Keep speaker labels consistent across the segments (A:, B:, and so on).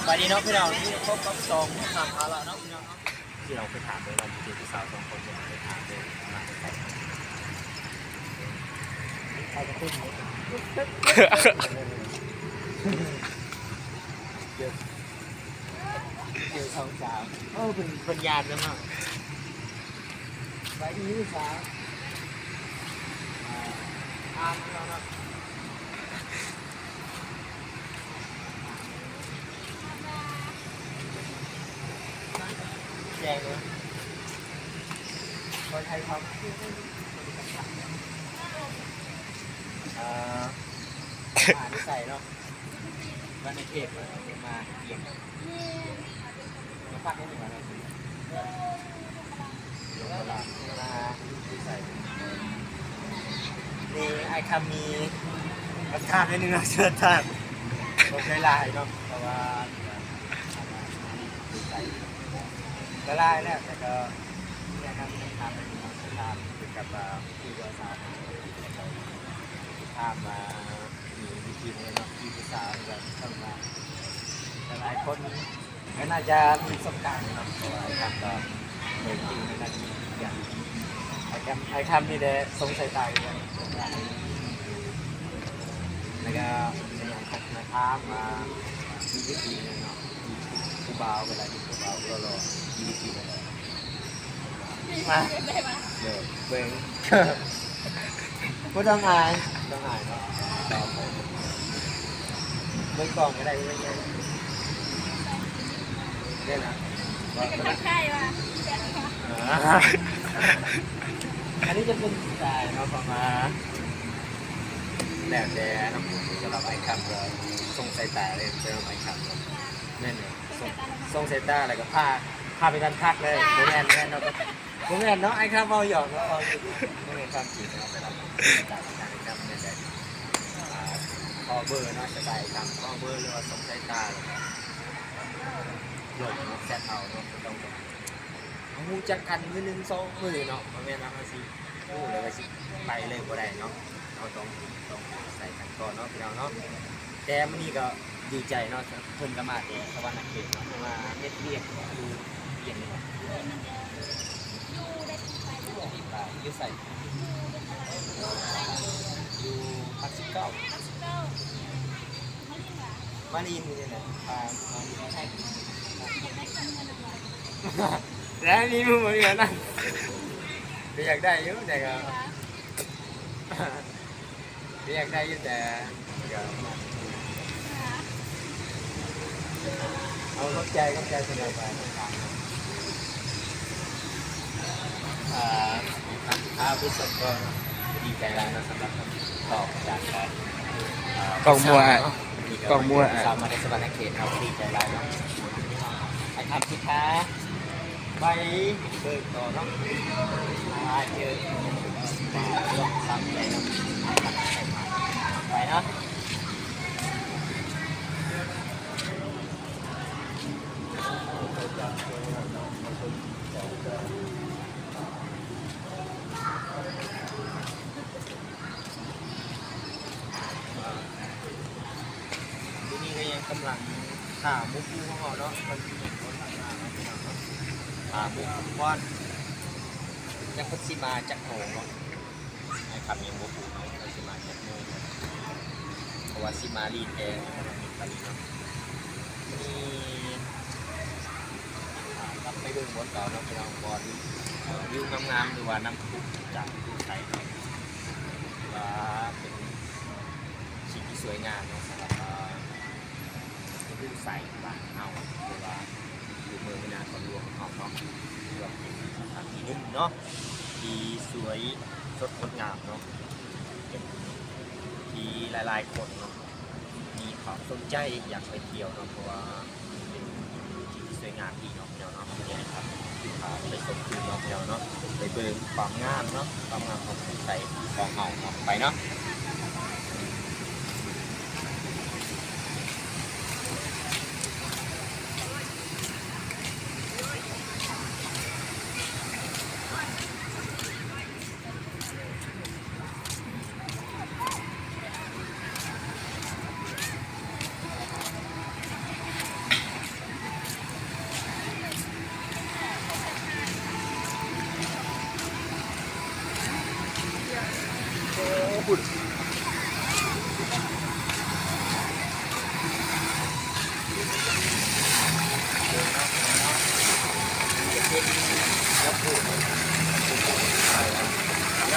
A: วันนี้น้องพี่น้องที่พบกับสองถามละน้องพี่น้องที่เราไปถามเลยเราอยู่ที่สาวสองคนจะไปถามเลยมาใครใครจะพูดไหมเจอสองสาวเป็นยานแล้วมั้งไปที่นี่สาวน้องแจงเลยคนไทยทำนิสัยเนาะวันในเทปมาเกี่ยงมาพักนิดหนึ่งนะลงตลาดมานิสัยนี่ไอ้คำมีประทานนิดนึงนะเชิญท่านลงลายเนาะแต่ว่านิสัยละลายแล้วแต่ก็เนี่ยครับทำเป็นทำเป็นกับผู้ว่าสาวทำมามีวิธีเลยเนาะที่ภาษาแบบทำมาหลายคนก็น่าจะมีประสบการณ์เนาะเพราะว่าทำก็เหมือนจริงในนาทีอย่างไอ้คำนี่แหละทรงสายตาเลยแล้วก็ในอย่างทักมาถามมามีวิธีเนาะผู้บ่าวเวลาที่ผู้บ่าวก็รอมีวิธีเลยมาเดี๋ยวเบ่งไม่ต้องอายต้องอายเนาะต่อไปเบ่งกล่องอะไรเบ่งเลยเนี่ยนะ
B: ไม่ใช่ว่ะ
A: อันนี้จะเป็นสายเนาะประมาณแดดแดดน้ำมูกสำหรับไอ้คำเลยทรงสายตาเลยเป็นไอ้คำเนี่ยเนี่ยทรงสายตาอะไรก็ผ้าไปกันพักเลยโมแมนเนาะโมแมนเนาะไอ้คำเอาหยอกเนาะเอาโมแมนความจริงเนาะไปรับจากการคำเนี่ยแต่คอเบอร์เนาะสไตล์คำคอเบอร์หรือว่าทรงสายตาหยอกเนาะแซดเอาเนาะต้องมูจักกันมือหนึ่งสองมือเนาะประมาณนั้นสิมูเลยก็สิไปเลยบ่ได้เนาะเราต้องใส่กันก่อนเนาะพี่น้องเนาะแต่มื้อนี้ก็ดีใจเนาะเพิ่นก็มาแต่สวรรค์เขตเนาะมาเฮ็ดเวียกอยู่เย็นนี่อยู่ใส่อยู่89มาลีนนี่แหละมาลีนใช่แล้วนี่มึงเหมือนกันนะอยากได้เยอะแต่ก็อยากได้เยอะแต่ก็เอาเข้าใจสบายไปผู้ชมก็ดีใจแล้วนะสำหรับตอบจากการ
C: กองมัว
A: สาวมาในสวรรค์เขตเราดีใจแล้วนะไอ้ทำสิคะไปเบิกต่อเนาะเจอซ้ำใจเนาะไปเนาะที่นี่ก็ยังกำลังข่าวมุกคู่ของเราเนาะมันเป็นคนทำงานเนาะบุกว่านยังพัชมาจากโหงไอ้คำยังบุกเนาะพัชมาจากโหงเพราะว่าซิมาลีนแกตอนนี้เนาะมีรับไปดูบนเก่าเนาะไปลองบอลวิวงามๆหรือว่าน้ำพุจากภูไทยเนาะว่าเป็นสิ่งที่สวยงามเนาะสำหรับผู้ใส่บ้านเฮาหรือว่าอยู่เมืองนาคอนหลวงของเนาะเพื่อเป็นสถานที่หนึ่งเนาะที่สวยสดงดงามเนาะเป็นที่หลายๆคนเนาะมีความสนใจอยากไปเที่ยวเนาะเพราะว่าเป็นที่สวยงามดีเนาะเนาะเนี่ยครับที่พาไปชมคืนเนาะเนาะไปเบิ่งความงามเนาะความงามของคนไทยของเฮาเนาะไปเนาะ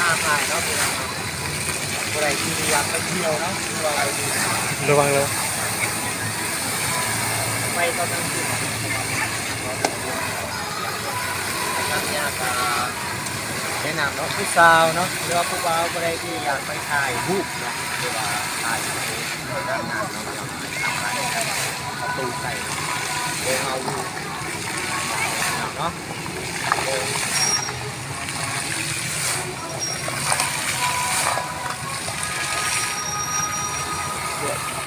A: น้าหายเนาะพี่น้องอะไรที่อยากไปเที่ยวเนาะหรือว่าอะไรดี
C: ระวังเลย
A: ไปตอนนั้นคืออยากแนะนำเนาะผู้สาวเนาะหรือว่าผู้บ่าวอะไรที่อยากไปถ่ายรูปเนาะหรือว่าถ่ายรูปด้านหน้าเนาะประตูใส่เดินเอาดูเนาะ